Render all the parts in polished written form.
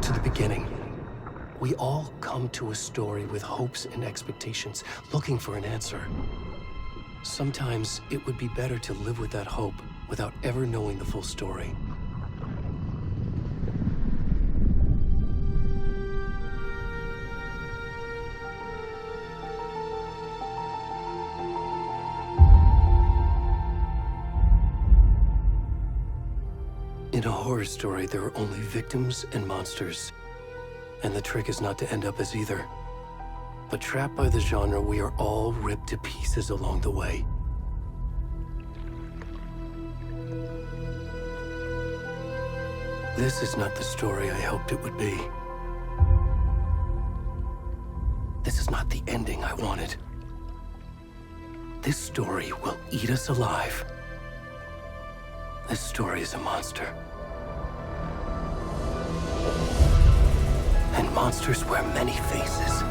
to the beginning. We all come to a story with hopes and expectations, looking for an answer. Sometimes it would be better to live with that hope without ever knowing the full story. In a horror story, there are only victims and monsters. And the trick is not to end up as either. But trapped by the genre, we are all ripped to pieces along the way. This is not the story I hoped it would be. This is not the ending I wanted. This story will eat us alive. This story is a monster. And monsters wear many faces.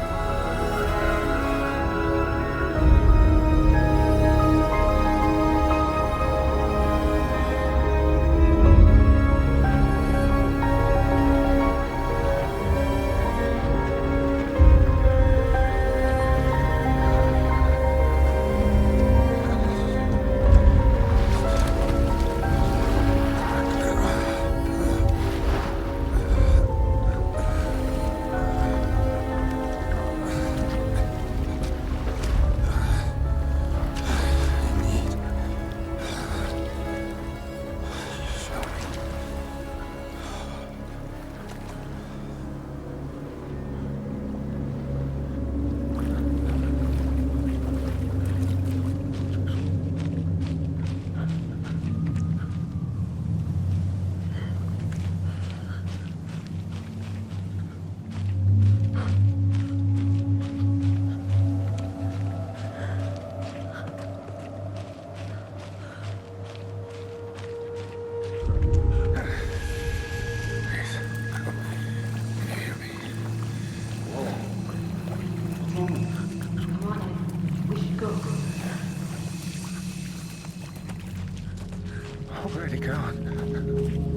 Where'd he gone?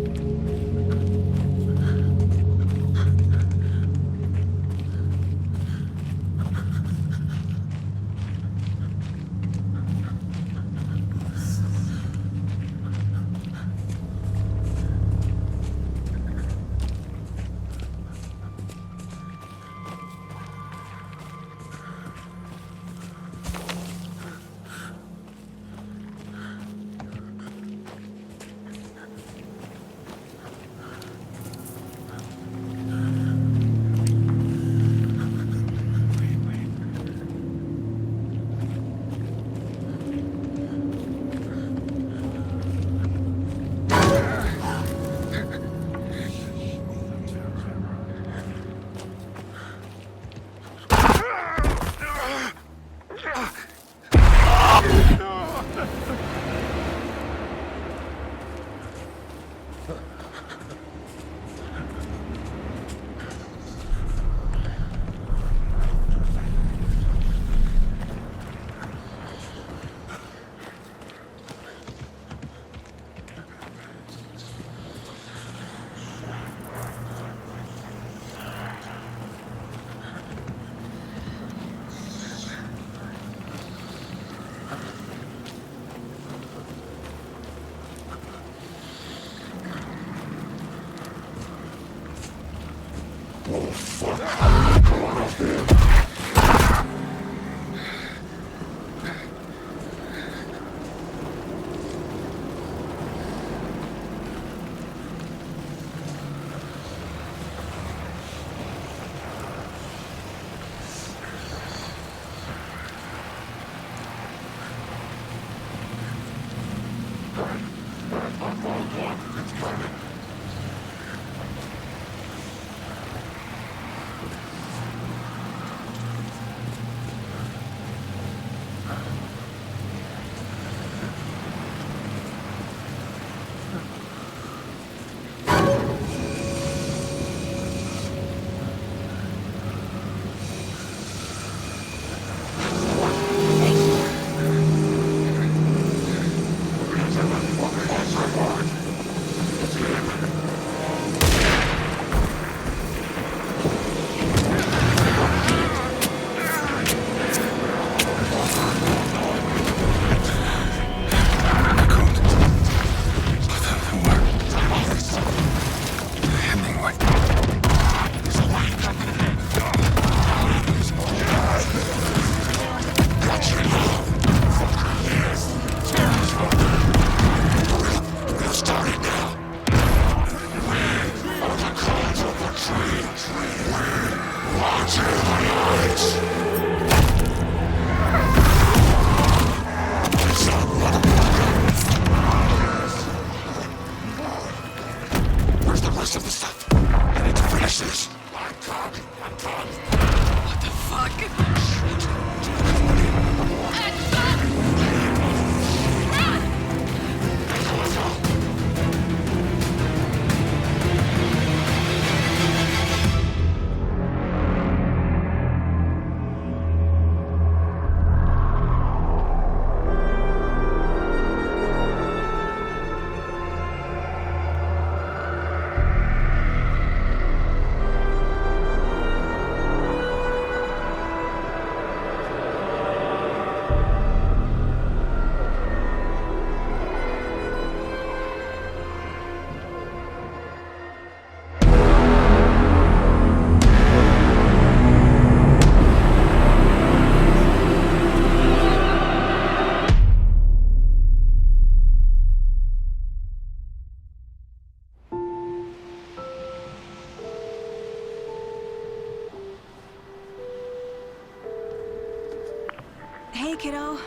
Hey, kiddo.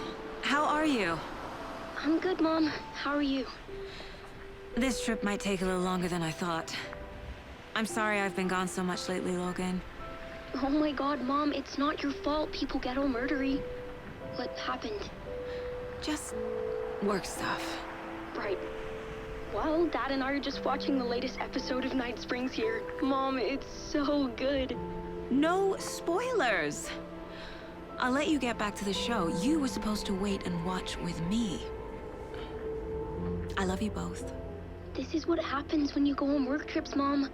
How are you? I'm good, Mom. How are you? This trip might take a little longer than I thought. I'm sorry I've been gone so much lately, Logan. Oh my god, Mom, it's not your fault people get all murdery. What happened? Just work stuff. Right. Well, Dad and I are just watching the latest episode of Night Springs here. Mom, it's so good. No spoilers! I'll let you get back to the show. You were supposed to wait and watch with me. I love you both. This is what happens when you go on work trips, Mom.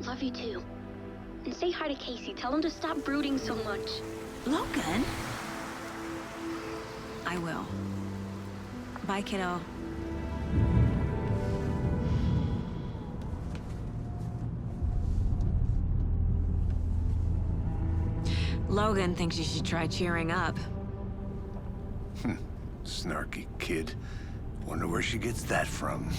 Love you too. And say hi to Casey. Tell him to stop brooding so much. Logan? I will. Bye, kiddo. Logan thinks you should try cheering up. Snarky kid. Wonder where she gets that from.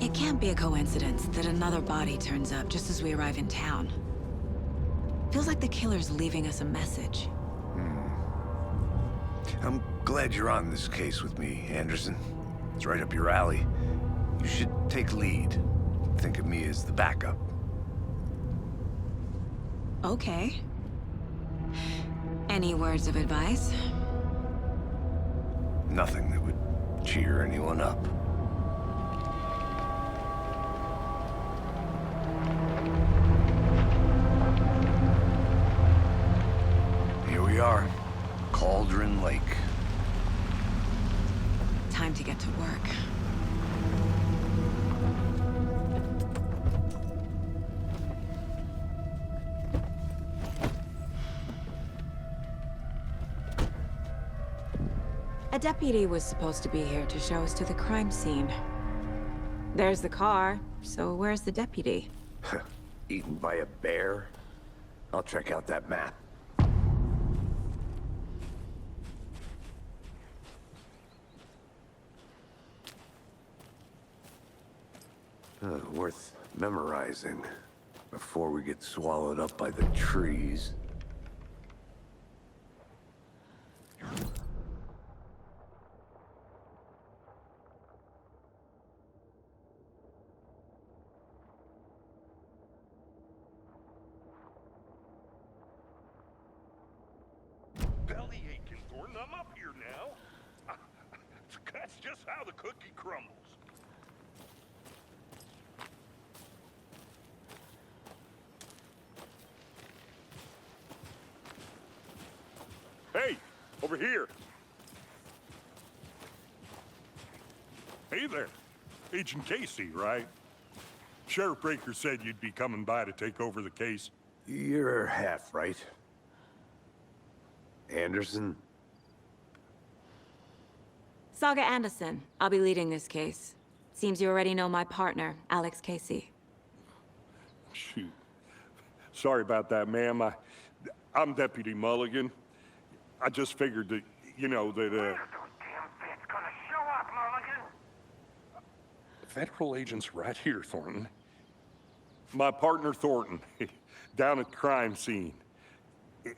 It can't be a coincidence that another body turns up just as we arrive in town. Feels like the killer's leaving us a message. I'm glad you're on this case with me, Anderson. It's right up your alley. You should take lead. Think of me as the backup. Okay. Any words of advice? Nothing that would cheer anyone up. Here we are. Cauldron Lake. Time to get to work. A deputy was supposed to be here to show us to the crime scene. There's the car, so where's the deputy? Eaten by a bear? I'll check out that map. Worth memorizing before we get swallowed up by the trees. Belly aching, Thornton. I'm up here now. That's just how the cookie crumbles. Hey, over here. Hey there. Agent Casey, right? Sheriff Breaker said you'd be coming by to take over the case. You're half right. Anderson? Saga Anderson. I'll be leading this case. Seems you already know my partner, Alex Casey. Shoot. Sorry about that, ma'am. I'm Deputy Mulligan. I just figured that, you know, that, Where's those damn vets gonna show up, Mulligan? Federal agent's right here, Thornton. My partner, Thornton, down at the crime scene.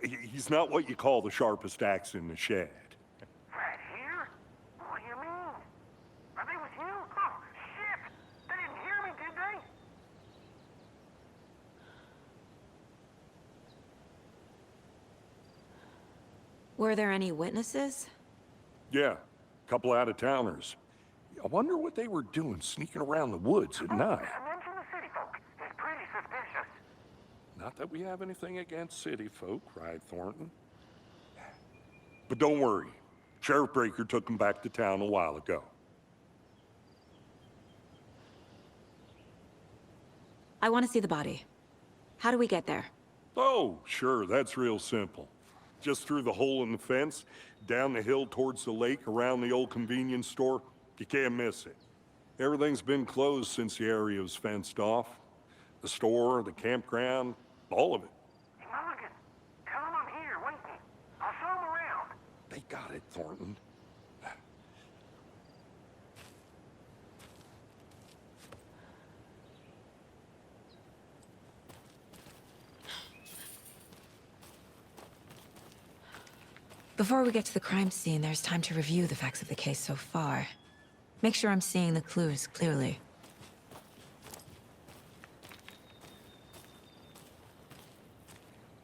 He's not what you call the sharpest axe in the shed. Right here? What do you mean? Are they with you? Oh, shit! They didn't hear me, did they? Were there any witnesses? Yeah, a couple out-of-towners. I wonder what they were doing sneaking around the woods at night. Mention the city folk. It's pretty suspicious. Not that we have anything against city folk, right, Thornton? But don't worry. Sheriff Breaker took them back to town a while ago. I want to see the body. How do we get there? Oh, sure, that's real simple. Just through the hole in the fence, down the hill towards the lake, around the old convenience store. You can't miss it. Everything's been closed since the area was fenced off. The store, the campground, all of it. Hey, Mulligan, tell them I'm here, waiting. I'll show them around. They got it, Thornton. Before we get to the crime scene, there's time to review the facts of the case so far. Make sure I'm seeing the clues clearly.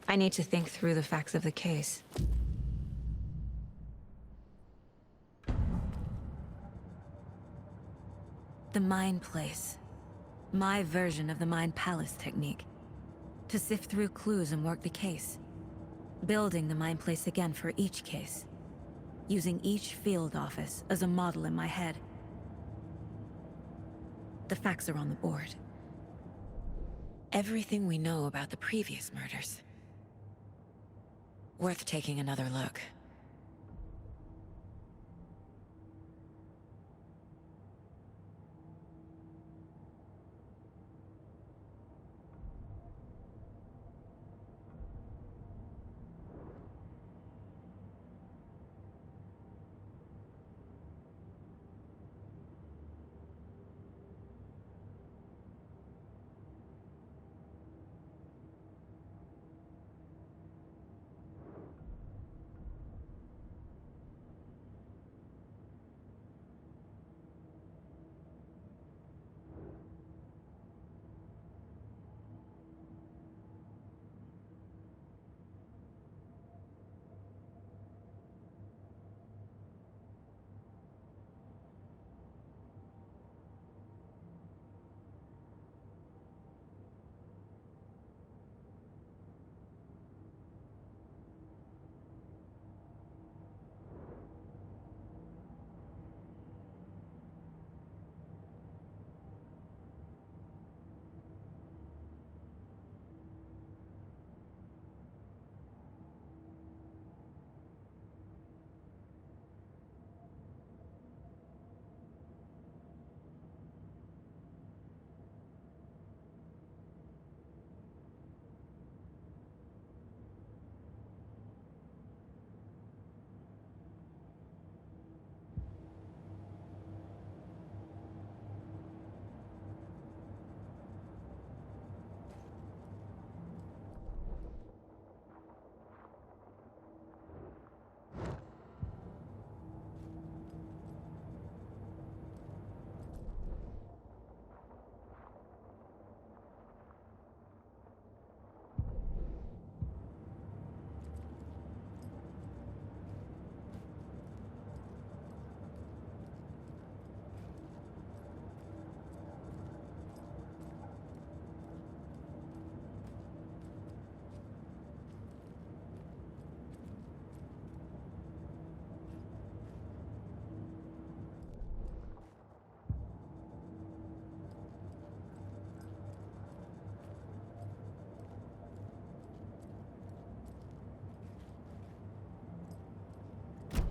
I need to think through the facts of the case. The Mind Place. My version of the Mind Palace technique. To sift through clues and work the case. Building the Mind Place again for each case. Using each field office as a model in my head. The facts are on the board. Everything we know about the previous murders. Worth taking another look.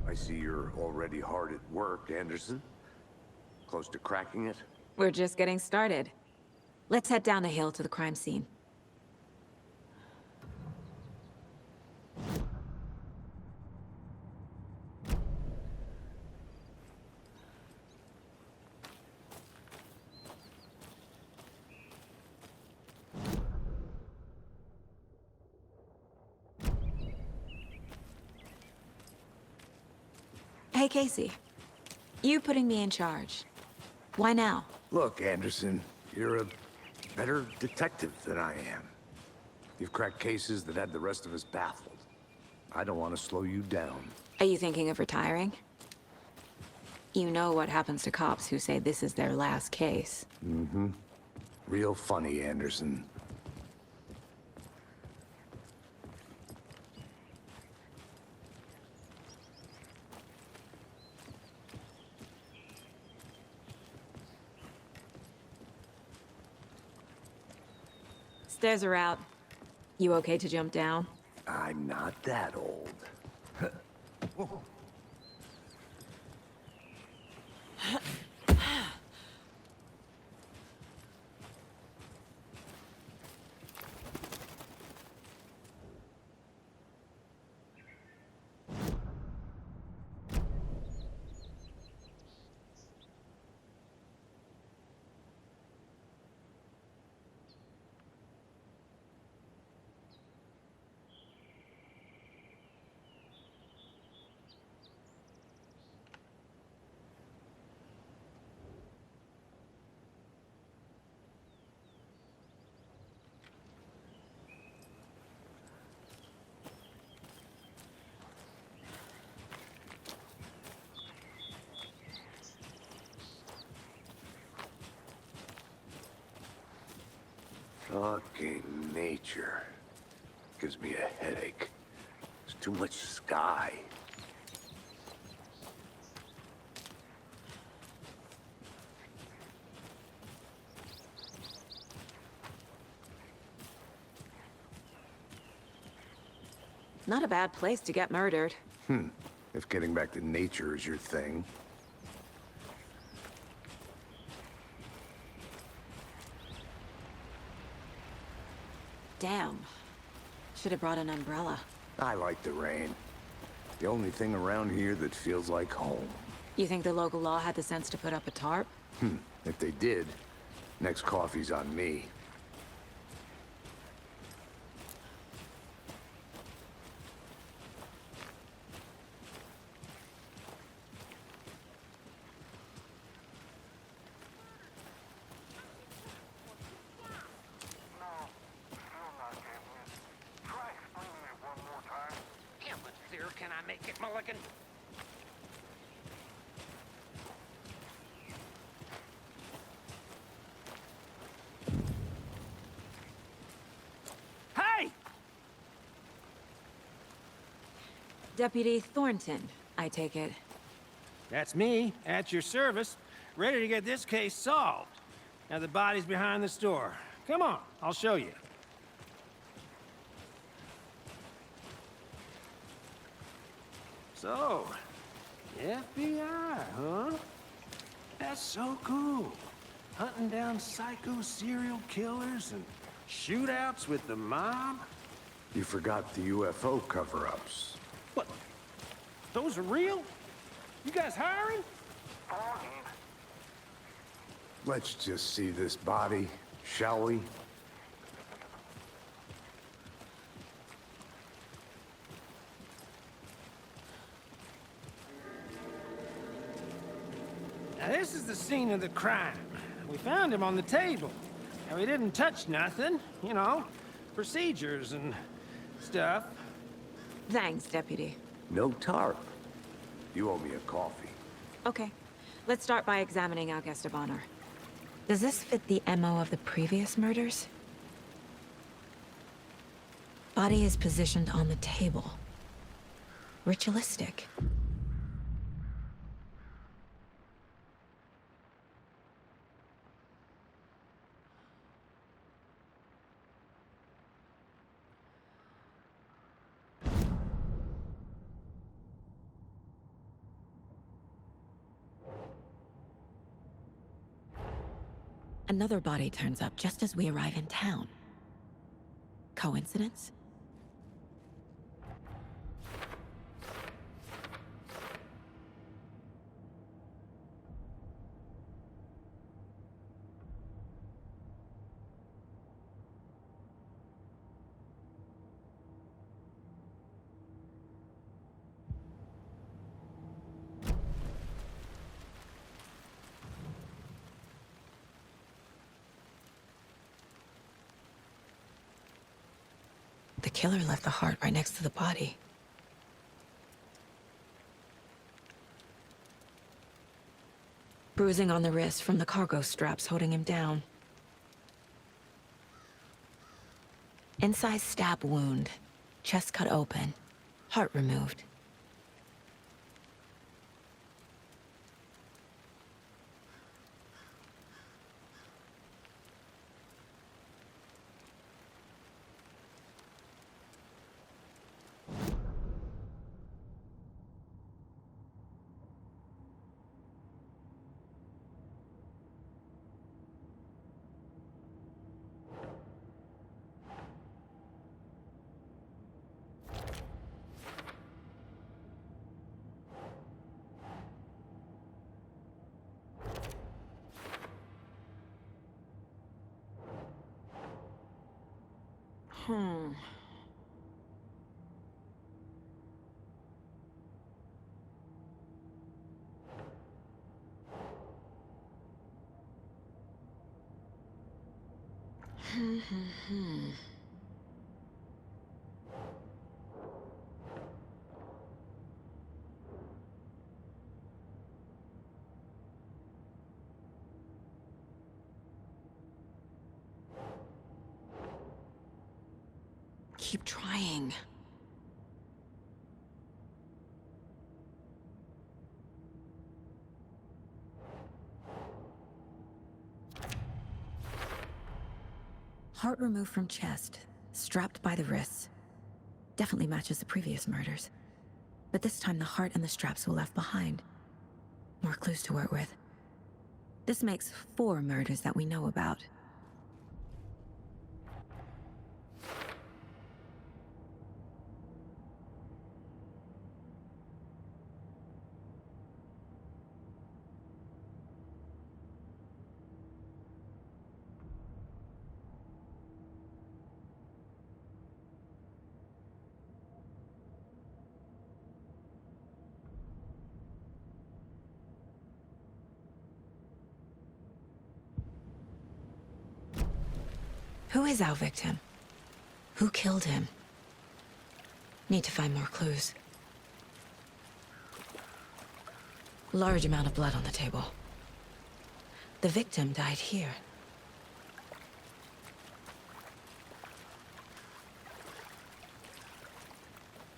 I see you're already hard at work, Anderson. Close to cracking it? We're just getting started. Let's head down the hill to the crime scene. Hey, Casey. You putting me in charge. Why now? Look, Anderson, you're a better detective than I am. You've cracked cases that had the rest of us baffled. I don't want to slow you down. Are you thinking of retiring? You know what happens to cops who say this is their last case. Mm-hmm. Real funny, Anderson. Stairs are out. You okay to jump down? I'm not that old. Fucking nature. Gives me a headache. There's too much sky. Not a bad place to get murdered. If getting back to nature is your thing. Damn. Should have brought an umbrella. I like the rain. The only thing around here that feels like home. You think the local law had the sense to put up a tarp? If they did, next coffee's on me. No, still not getting it. Try explaining it one more time. How much clearer can I make it, Mulligan? Hey! Deputy Thornton, I take it. That's me, at your service, ready to get this case solved. Now the body's behind the store. Come on, I'll show you. So, FBI, huh? That's so cool. Hunting down psycho serial killers and shootouts with the mob? You forgot the UFO cover-ups. What? Those are real? You guys hiring? Let's just see this body, shall we? Now this is the scene of the crime. We found him on the table. And we didn't touch nothing, you know, procedures and stuff. Thanks, Deputy. No tarp. You owe me a coffee. Okay. Let's start by examining our guest of honor. Does this fit the MO of the previous murders? Body is positioned on the table. Ritualistic. Another body turns up just as we arrive in town. Coincidence? The killer left the heart right next to the body. Bruising on the wrist from the cargo straps holding him down. Inside stab wound. Chest cut open. Heart removed. keep trying. Heart removed from chest, strapped by the wrists. Definitely matches the previous murders. But this time the heart and the straps were left behind. More clues to work with. This makes 4 murders that we know about. Who is our victim? Who killed him? Need to find more clues. Large amount of blood on the table. The victim died here.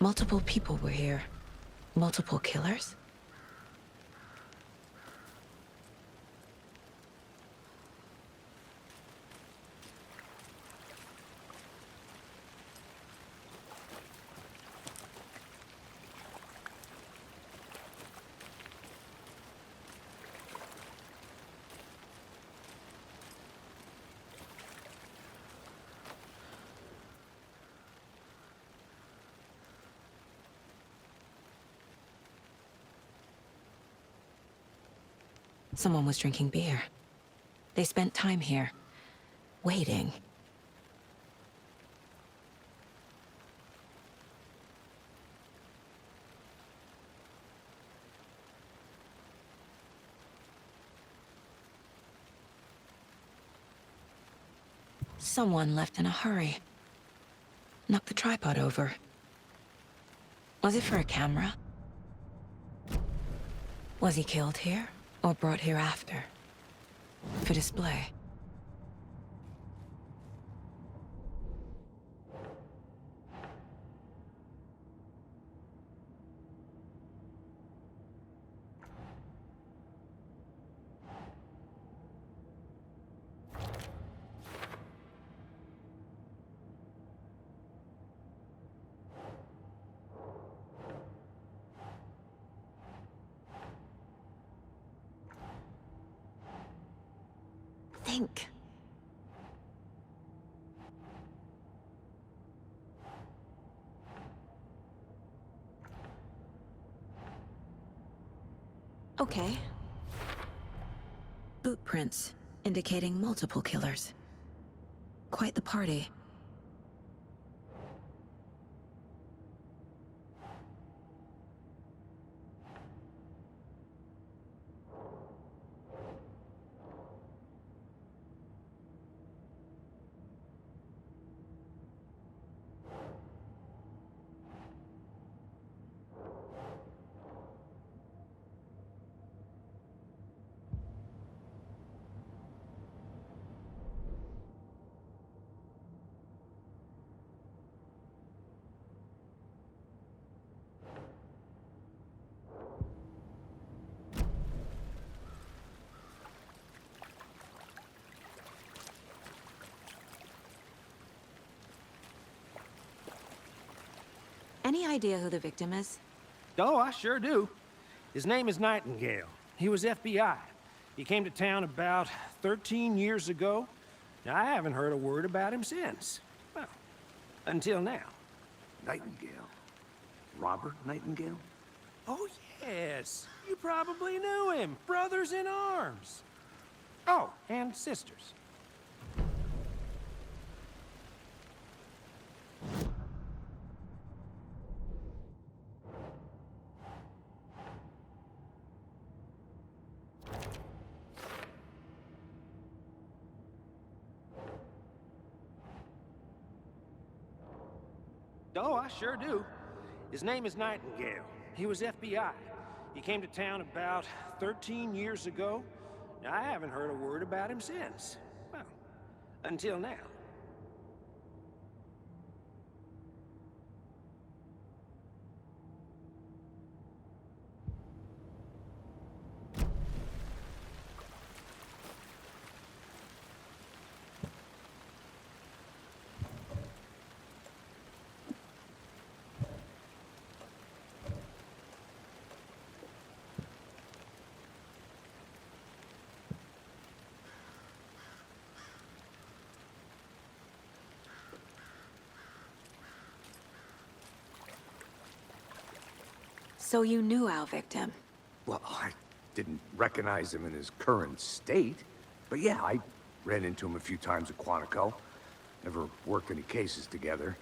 Multiple people were here. Multiple killers? Someone was drinking beer. They spent time here, waiting. Someone left in a hurry. Knocked the tripod over. Was it for a camera? Was he killed here? Or brought here after? For display? Think. Okay. Boot prints, indicating multiple killers. Quite the party. Any idea who the victim is? Oh, I sure do. His name is Nightingale. He was FBI. He came to town about 13 years ago. Now, I haven't heard a word about him since. Well, until now. Nightingale? Robert Nightingale? Oh, yes. You probably knew him. Brothers in arms. Oh, and sisters. Oh, I sure do. His name is Nightingale. He was FBI. He came to town about 13 years ago. Now, I haven't heard a word about him since. Well, until now. So you knew our victim? Well, I didn't recognize him in his current state. But yeah, I ran into him a few times at Quantico. Never worked any cases together.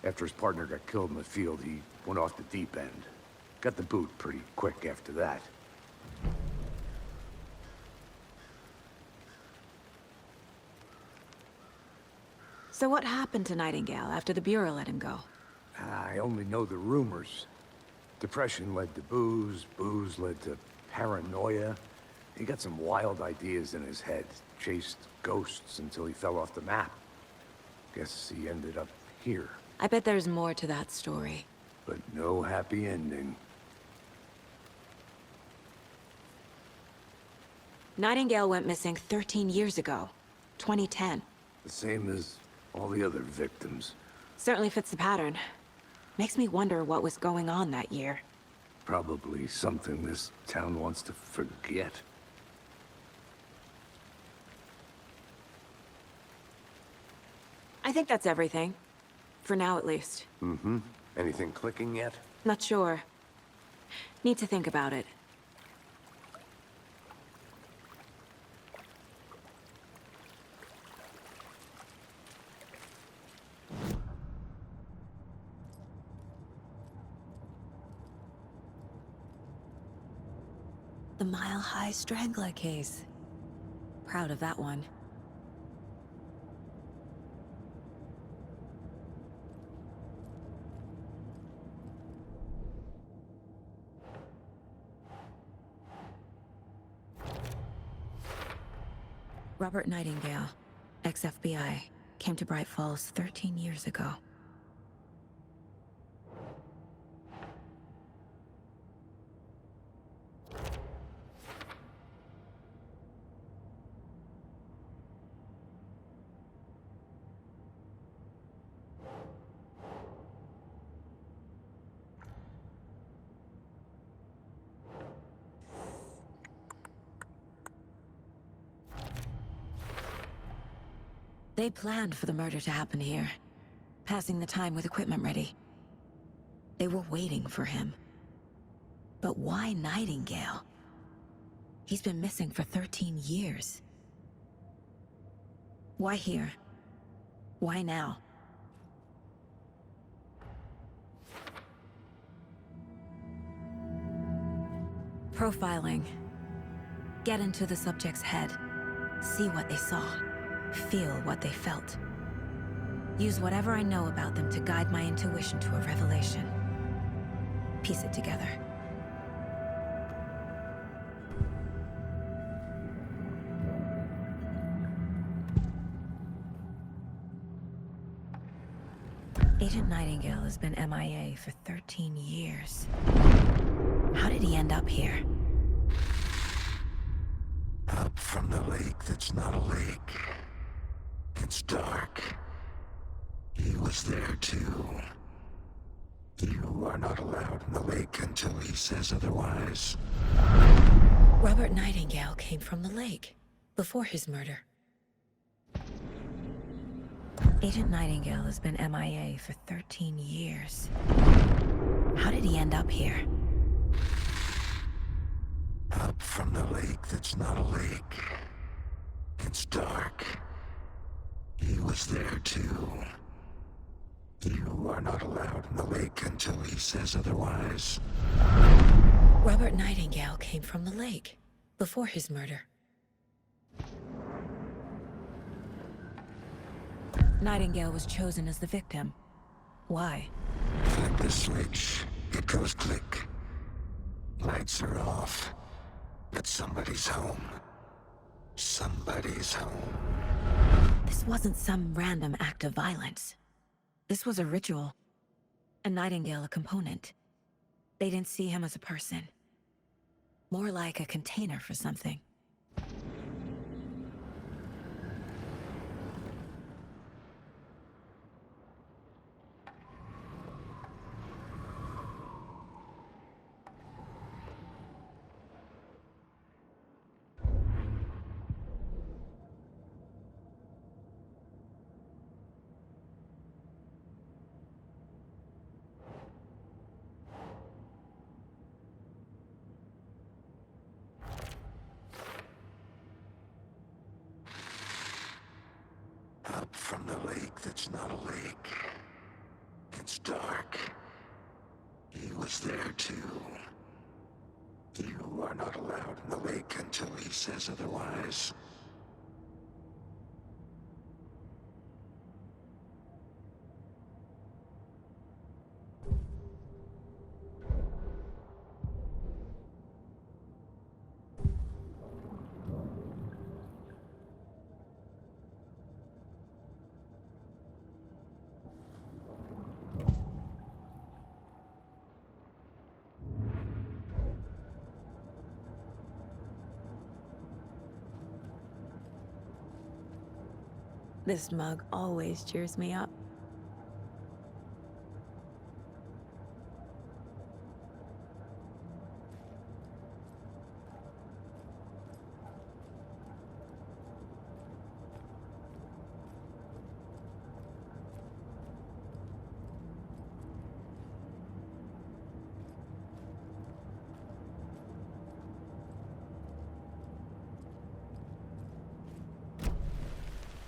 After his partner got killed in the field, he went off the deep end. Got the boot pretty quick after that. So what happened to Nightingale after the Bureau let him go? I only know the rumors. Depression led to booze, booze led to paranoia. He got some wild ideas in his head, chased ghosts until he fell off the map. Guess he ended up here. I bet there's more to that story. But no happy ending. Nightingale went missing 13 years ago, 2010. The same as all the other victims. Certainly fits the pattern. Makes me wonder what was going on that year. Probably something this town wants to forget. I think that's everything. For now, at least. Mm-hmm. Anything clicking yet? Not sure. Need to think about it. The mile-high strangler case. Proud of that one. Robert Nightingale, ex-FBI, came to Bright Falls 13 years ago. They planned for the murder to happen here, passing the time with equipment ready. They were waiting for him. But why Nightingale? He's been missing for 13 years. Why here? Why now? Profiling. Get into the subject's head. See what they saw. Feel what they felt. Use whatever I know about them to guide my intuition to a revelation. Piece it together. Agent Nightingale has been MIA for 13 years. How did he end up here? Up from the lake that's not a lake. It's dark. He was there too. You are not allowed in the lake until he says otherwise. Robert Nightingale came from the lake, before his murder. Agent Nightingale has been MIA for 13 years. How did he end up here? Up from the lake that's not a lake. It's dark. He was there too. You are not allowed in the lake until he says otherwise. Robert Nightingale came from the lake, before his murder. Nightingale was chosen as the victim. Why? Flip the switch, it goes click. Lights are off, but somebody's home. Somebody's home. This wasn't some random act of violence. This was a ritual. And Nightingale a component. They didn't see him as a person. More like a container for something. Up from the lake that's not a lake. It's dark. He was there too. You are not allowed in the lake until he says otherwise. This mug always cheers me up.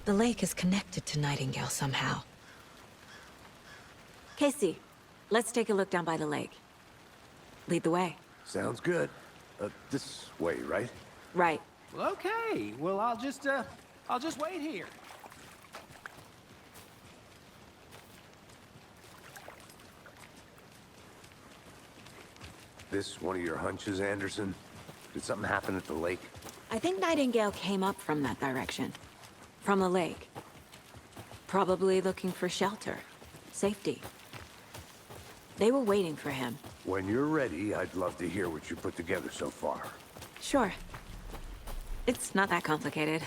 The lake is connected to Nightingale somehow. Casey, let's take a look down by the lake. Lead the way. Sounds good. This way, right? Right. Well, okay. Well, I'll just wait here. This one of your hunches, Anderson? Did something happen at the lake? I think Nightingale came up from that direction. From the lake. Probably looking for shelter. Safety. They were waiting for him. When you're ready, I'd love to hear what you put together so far. Sure. It's not that complicated.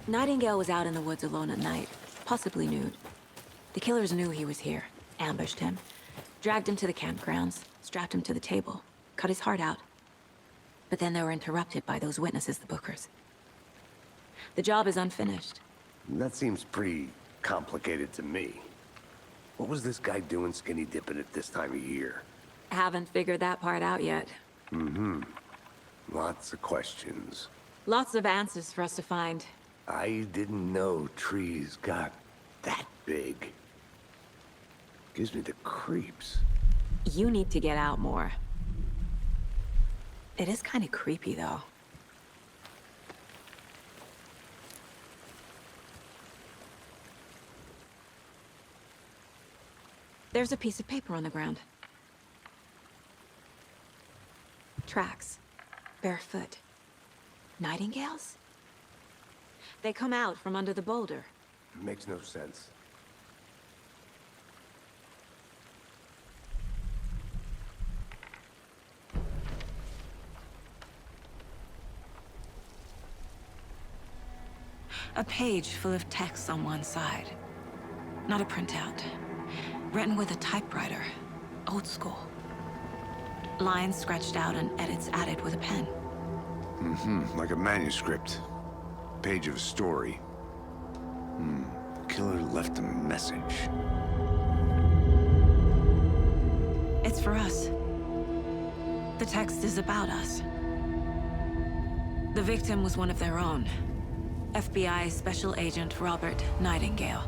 Nightingale was out in the woods alone at night, possibly nude. The killers knew he was here, ambushed him, dragged him to the campgrounds, strapped him to the table, cut his heart out. But then they were interrupted by those witnesses, the Bookers. The job is unfinished. That seems pretty complicated to me. What was this guy doing skinny dipping at this time of year? Haven't figured that part out yet. Mm-hmm. Lots of questions. Lots of answers for us to find. I didn't know trees got that big. Gives me the creeps. You need to get out more. It is kind of creepy, though. There's a piece of paper on the ground. Tracks. Barefoot. Nightingales? They come out from under the boulder. Makes no sense. A page full of text on one side. Not a printout. Written with a typewriter. Old school. Lines scratched out and edits added with a pen. Mm-hmm. Like a manuscript. Page of a story. The killer left a message. It's for us. The text is about us. The victim was one of their own. FBI Special Agent Robert Nightingale.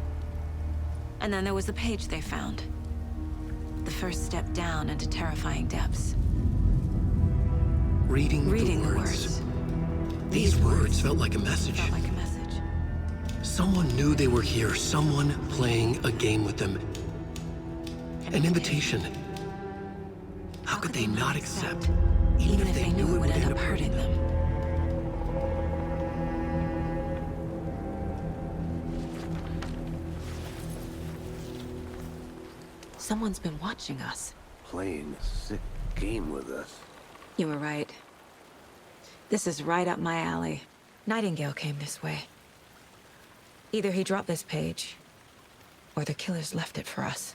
And then there was the page they found. The first step down into terrifying depths. Reading the words. These words felt like a message. Felt like a message. Someone knew they were here, someone playing a game with them. An invitation. How could they not accept, even if they knew it would end up hurting them? Someone's been watching us. Playing a sick game with us. You were right. This is right up my alley. Nightingale came this way. Either he dropped this page, or the killers left it for us.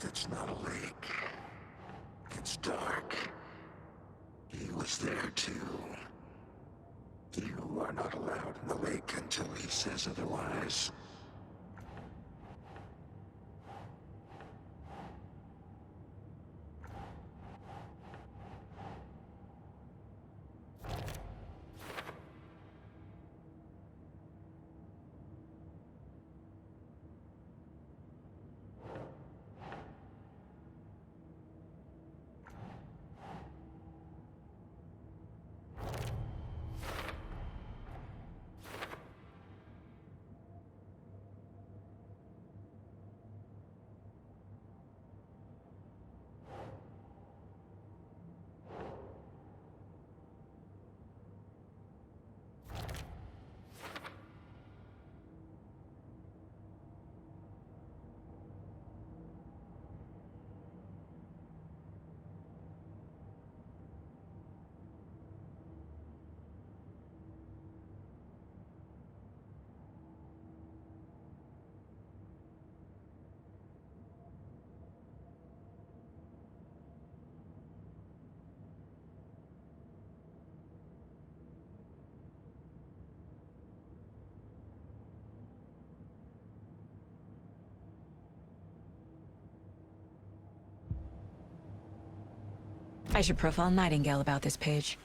that's not a lake. It's dark. He was there too. You are not allowed in the lake until he says otherwise. I should profile Nightingale about this page.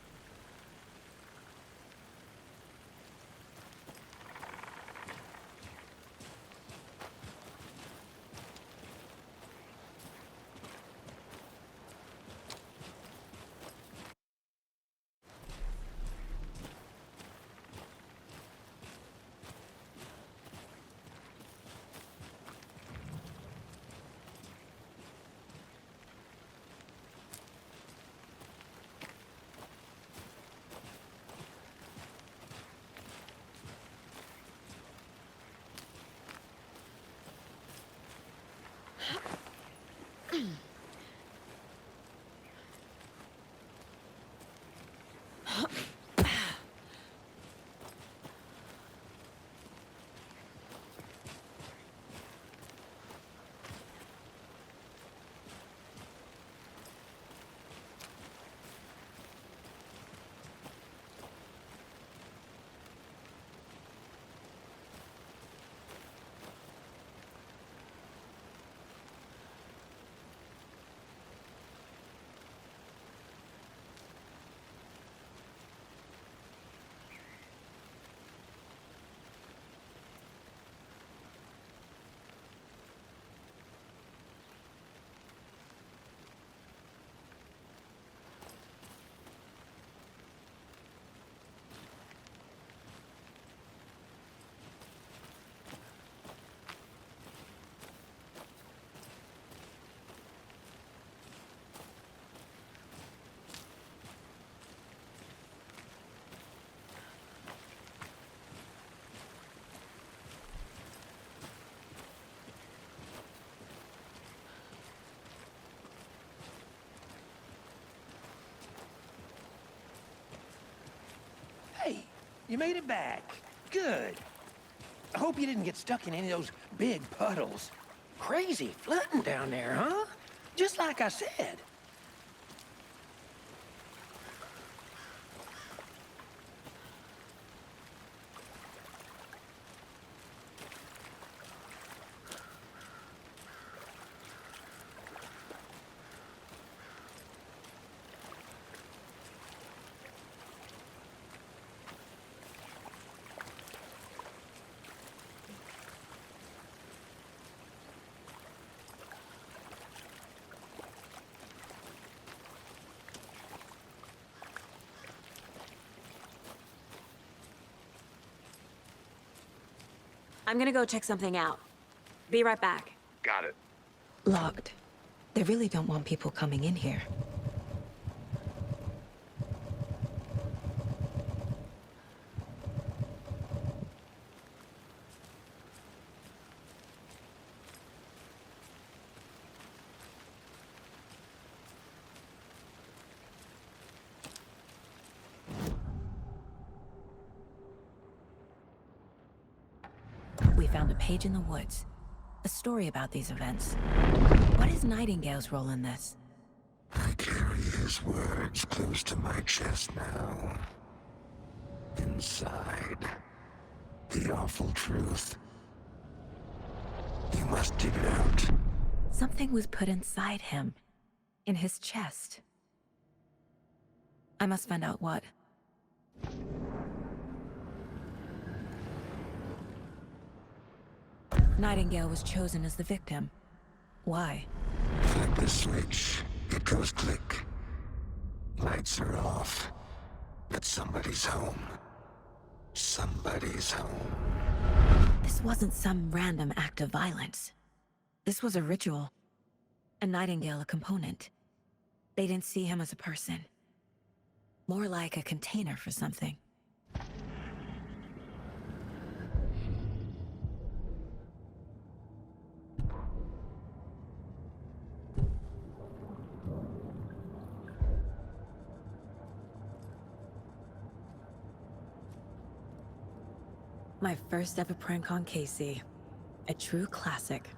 Hey, you made it back. Good. I hope you didn't get stuck in any of those big puddles. Crazy flooding down there, huh? Just like I said. I'm gonna go check something out. Be right back. Got it. Locked. They really don't want people coming in here. We found a page in the woods. a story about these events. What is Nightingale's role in this? I carry his words close to my chest now. Inside, the awful truth. You must dig it out. Something was put inside him. In his chest. I must find out what. Nightingale was chosen as the victim. Why? Flip the switch. It goes click. Lights are off. But somebody's home. Somebody's home. This wasn't some random act of violence. This was a ritual. And Nightingale a component. They didn't see him as a person. More like a container for something. My first ever prank on Casey. A true classic.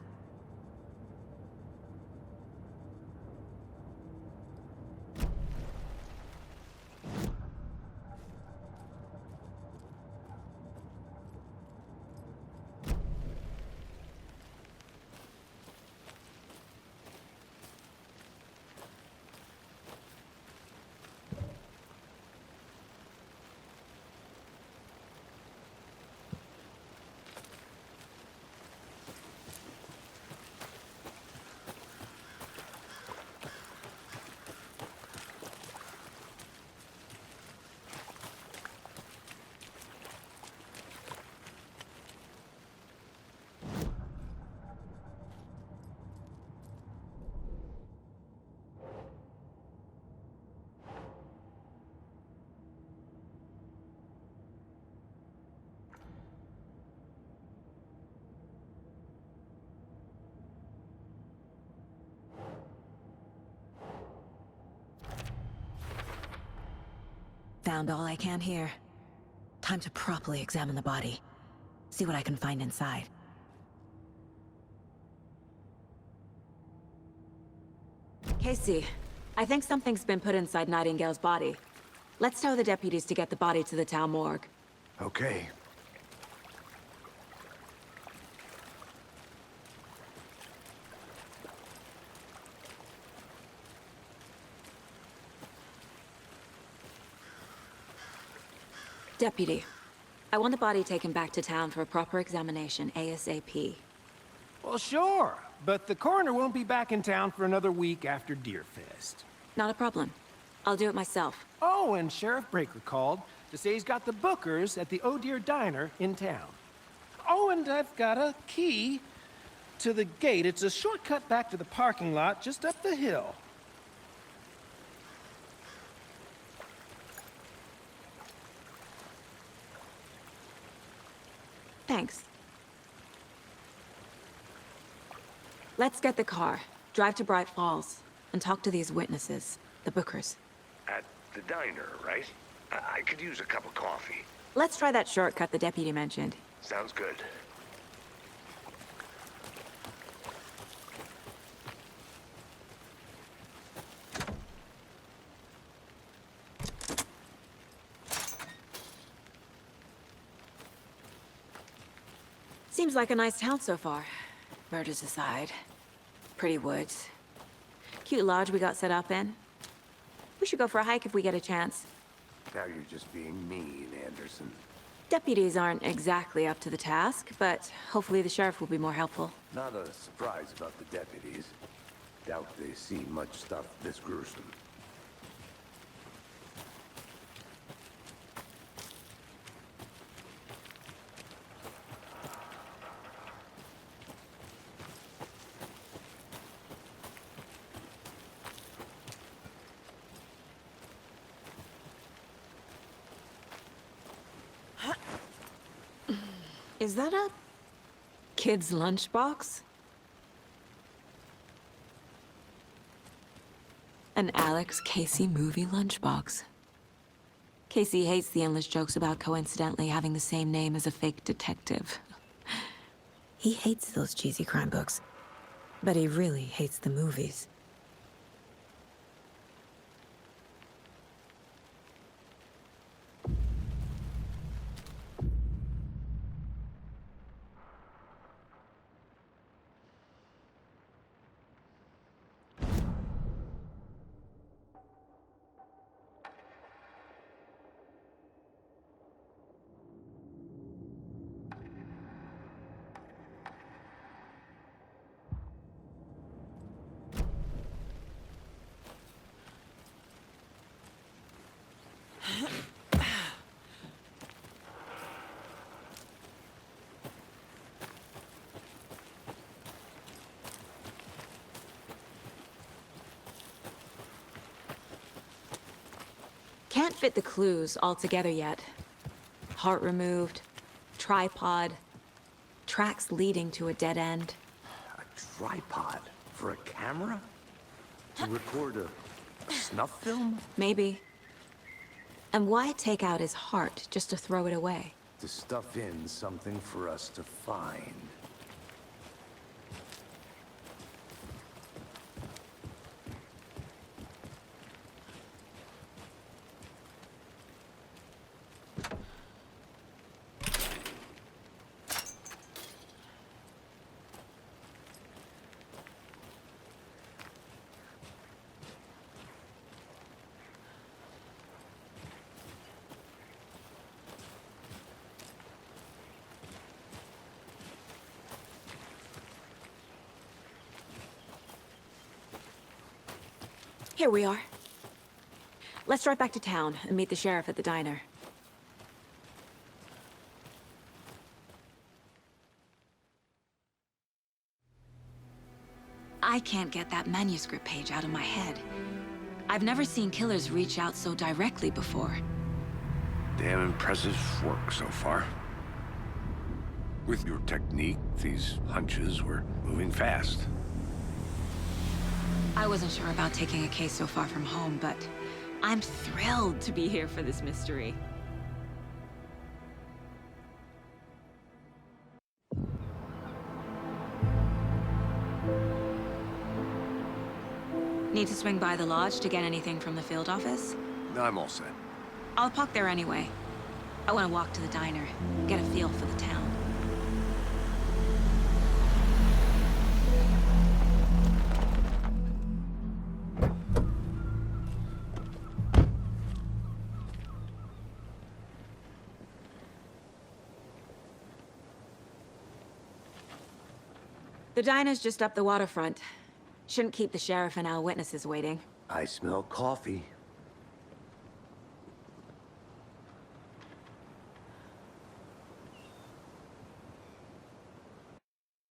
Found all I can here. Time to properly examine the body. See what I can find inside. Casey, I think something's been put inside Nightingale's body. Let's tell the deputies to get the body to the town morgue. Okay. Deputy, I want the body taken back to town for a proper examination, ASAP. Well, sure, but the coroner won't be back in town for another week after Deerfest. Not a problem. I'll do it myself. Oh, and Sheriff Breaker called to say he's got the bookers at the Oh Dear Diner in town. Oh, and I've got a key to the gate. It's a shortcut back to the parking lot just up the hill. Thanks. Let's get the car, drive to Bright Falls, and talk to these witnesses, the bookers. At the diner, right? I could use a cup of coffee. Let's try that shortcut the deputy mentioned. Sounds good. Seems like a nice town so far. Murders aside. Pretty woods. Cute lodge we got set up in. We should go for a hike if we get a chance. Now you're just being mean, Anderson. Deputies aren't exactly up to the task, but hopefully the sheriff will be more helpful. Not a surprise about the deputies. Doubt they see much stuff this gruesome. Is that a kid's lunchbox? An Alex Casey movie lunchbox. Casey hates the endless jokes about coincidentally having the same name as a fake detective. He hates those cheesy crime books. But he really hates the movies. Can't fit the clues all together yet. Heart removed, tripod, tracks leading to a dead end. A tripod? For a camera? To record a snuff film? Maybe. And why take out his heart just to throw it away? To stuff in something for us to find. Here we are. Let's drive back to town and meet the sheriff at the diner. I can't get that manuscript page out of my head. I've never seen killers reach out so directly before. Damn impressive work so far. With your technique, these hunches were moving fast. I wasn't sure about taking a case so far from home, but I'm thrilled to be here for this mystery. Need to swing by the lodge to get anything from the field office? I'm all set. I'll park there anyway. I want to walk to the diner, get a feel for the town. The diner's just up the waterfront. Shouldn't keep the sheriff and our witnesses waiting. I smell coffee.